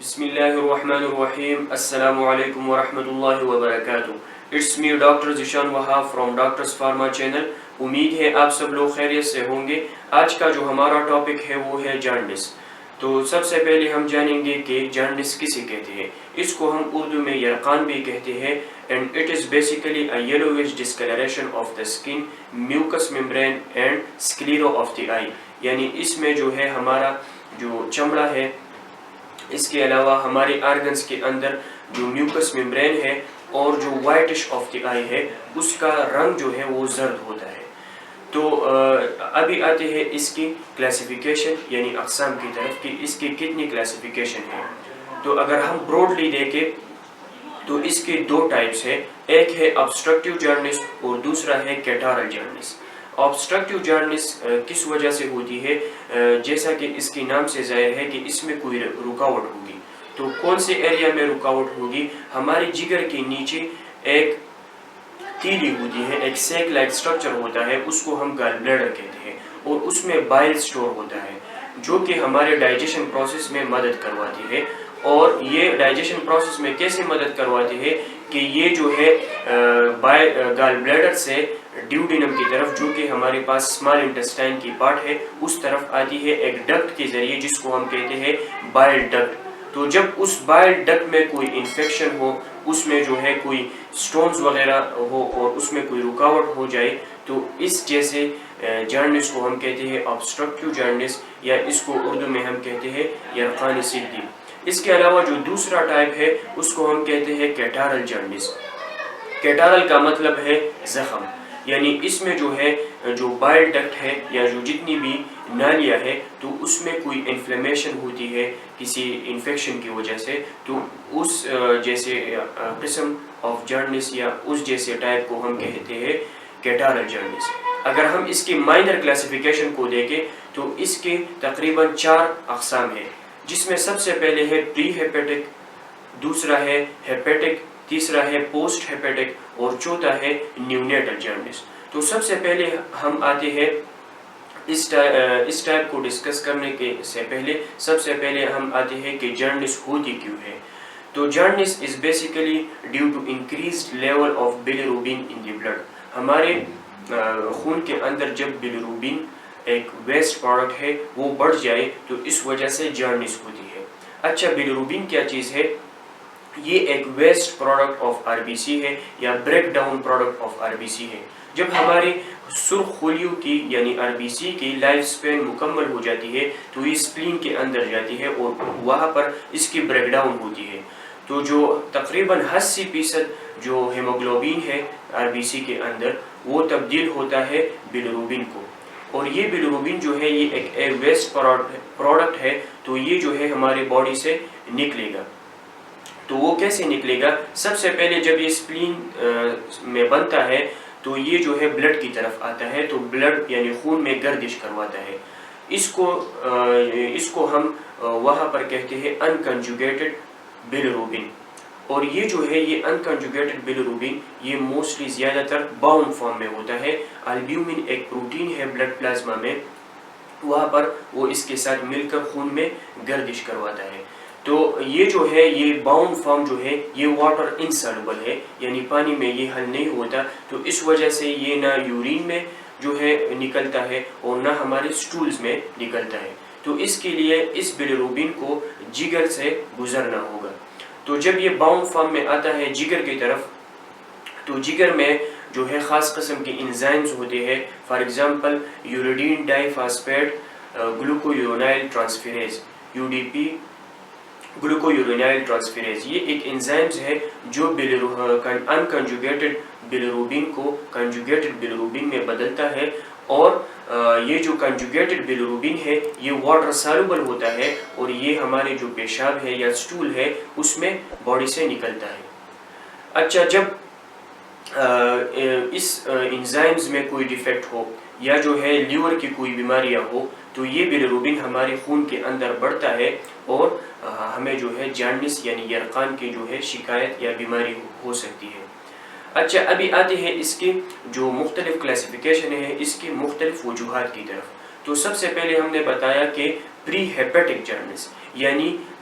بسم اللہ الرحمن الرحیم السلام علیکم ورحمۃ اللہ وبرکاتہ. It's me doctor Zeeshan Wahab from Doctors Pharma channel. امید ہے آپ سب لوگ خیریت سے ہوں گے. آج کا جو ہمارا ٹاپک ہے وہ ہے جانڈس. تو سب سے پہلے ہم جانیں گے کہ جانڈس کسے کہتے ہیں. اس کو ہم اردو میں یرقان بھی کہتے ہیں. And it is basically a yellowish discoloration of the skin, mucous membrane and sclera of the eye. یعنی اس میں جو ہے ہمارا جو چمڑا ہے, اس کے علاوہ ہمارے آرگنز کے اندر جو میوکس ممبرین ہے اور جو وائٹش آف دی آئی ہے, اس کا رنگ جو ہے وہ زرد ہوتا ہے. تو ابھی آتے ہیں اس کی کلاسیفیکیشن یعنی اقسام کی طرف کہ اس کی کتنی کلاسیفیکیشن ہے. تو اگر ہم براڈلی دیکھیں تو اس کے دو ٹائپس ہیں. ایک ہے obstructive جانڈس اور دوسرا ہے کیٹارل جانڈس. obstructive جانڈس کس وجہ سے ہوتی ہے؟ جیسا کہ اس کے نام سے ظاہر ہے کہ اس میں کوئی رکاوٹ ہوگی. تو کون سے ایریا میں رکاوٹ ہوگی؟ ہمارے جگر کے نیچے ایک تیلی ہوتی ہے, ایک سیک لائک اسٹرکچر ہوتا ہے, اس کو ہم گال بلیڈر کہتے ہیں, اور اس میں بائل سٹور ہوتا ہے جو کہ ہمارے ڈائجیشن پروسیس میں مدد کرواتی ہے. اور یہ ڈائجیشن پروسیس میں کیسے مدد کرواتی ہے کہ یہ جو ہے گال بلیڈر سے ڈیوڈینم کی طرف, جو کہ ہمارے پاس اسمال انٹسٹائن کی پارٹ ہے, اس طرف آتی ہے ایک ڈکٹ کے ذریعے جس کو ہم کہتے ہیں بائل ڈکٹ. تو جب اس بائل ڈکٹ میں کوئی انفیکشن ہو, اس میں جو ہے کوئی سٹونز وغیرہ ہو اور اس میں کوئی رکاوٹ ہو جائے, تو اس جیسے جانڈس کو ہم کہتے ہیں obstructive جانڈس, یا اس کو اردو میں ہم کہتے ہیں یرقان صدی. اس کے علاوہ جو دوسرا ٹائپ ہے اس کو ہم کہتے ہیں کیٹارل جانڈس. کیٹارل کا مطلب ہے زخم, یعنی اس میں جو ہے جو بائل ڈکٹ ہے یا جو جتنی بھی نالیاں ہے, تو اس میں کوئی انفلیمیشن ہوتی ہے کسی انفیکشن کی وجہ سے. تو اس جیسے قسم آف جانڈس یا اس جیسے ٹائپ کو ہم کہتے ہیں کیٹارل جانڈس. اگر ہم اس کی مائنر کلاسیفیکیشن کو دیکھیں تو اس کے تقریباً 4 اقسام ہیں, جس میں سب سے پہلے ہے پری ہیپیٹک, دوسرا ہے ہیپیٹک, تیسرا ہے پوسٹ ہیپیٹک, اور چوتھا ہے نیونیٹل جانڈس. تو سب سے پہلے ہم آتے ہیں اس ٹائپ کو ڈسکس کرنے کے سے پہلے سب سے پہلے ہم آتے ہیں کہ جانڈس ہوتی کیوں ہے. تو jaundice is basically due to increased level of bilirubin in the blood. ہمارے خون کے اندر جب بیلیروبین ایک ویسٹ پروڈکٹ ہے وہ بڑھ جائے تو اس وجہ سے جانڈس ہوتی ہے. اچھا, بیلیروبین کیا چیز ہے؟ یہ ایک waste product of R B C ہے یا breakdown product of R B C ہے. جب ہماری سرخ خلیوں کی یعنی آر بی سی کی لائف سپین مکمل ہو جاتی ہے تو یہ اسپلین کے اندر جاتی ہے اور وہاں پر اس کی بریک ڈاؤن ہوتی ہے. تو جو تقریباً 80% جو ہیموگلوبین ہے آر بی سی کے اندر وہ تبدیل ہوتا ہے بیلیروبین کو. اور یہ بیلیروبین جو ہے یہ ایک ویسٹ پروڈکٹ ہے, تو یہ جو ہے ہمارے باڈی سے نکلے گا. تو وہ کیسے نکلے گا؟ سب سے پہلے جب یہ اسپلین میں بنتا ہے تو یہ جو ہے بلڈ کی طرف آتا ہے, تو بلڈ یعنی خون میں گردش کرواتا ہے. اس کو ہم وہاں پر کہتے ہیں انکنجوگیٹڈ بیلیروبین. اور یہ جو ہے یہ انکنجوگیٹڈ بیلیروبین یہ موسٹلی زیادہ تر باؤنڈ فارم میں ہوتا ہے. البیومن ایک پروٹین ہے بلڈ پلازما میں, وہاں پر وہ اس کے ساتھ مل کر خون میں گردش کرواتا ہے. تو یہ جو ہے یہ باؤنڈ فارم جو ہے یہ واٹر انسالوبل ہے, یعنی پانی میں یہ حل نہیں ہوتا. تو اس وجہ سے یہ نہ یورین میں جو ہے نکلتا ہے اور نہ ہمارے سٹولز میں نکلتا ہے. تو اس کے لیے اس بیلیروبین کو جگر سے گزرنا ہوگا. تو جب یہ باؤنڈ فارم میں آتا ہے جگر کی طرف, تو جگر میں جو ہے خاص قسم کے انزائمز ہوتے ہیں. For example uridine diphosphate glucuronyl transferase, U D P glucuronyl transferase. یہ ایک انزائمز ہے جو انکنجوگیٹڈ بیلیروبین کو کنجوگیٹڈ بیلیروبین میں بدلتا ہے. اور یہ جو کنجوگیٹڈ بیلیروبین ہے یہ واٹر سالوبل ہوتا ہے, اور یہ ہمارے جو پیشاب ہے یا سٹول ہے اس میں باڈی سے نکلتا ہے. اچھا, جب اس انزائمز میں کوئی ڈیفیکٹ ہو یا جو ہے لیور کی کوئی بیماریاں ہو, تو یہ بیلیروبین ہمارے خون کے اندر بڑھتا ہے اور ہمیں جو ہے جانڈس یعنی یرقان کی جو ہے شکایت یا بیماری ہو سکتی ہے. اچھا, ابھی آتے ہیں اس کی جو مختلف کلاسیفیکیشن ہے, اس کی مختلف وجوہات کی طرف. تو سب سے پہلے ہم نے بتایا کہ پری ہیپیٹک جانڈس یعنی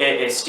AST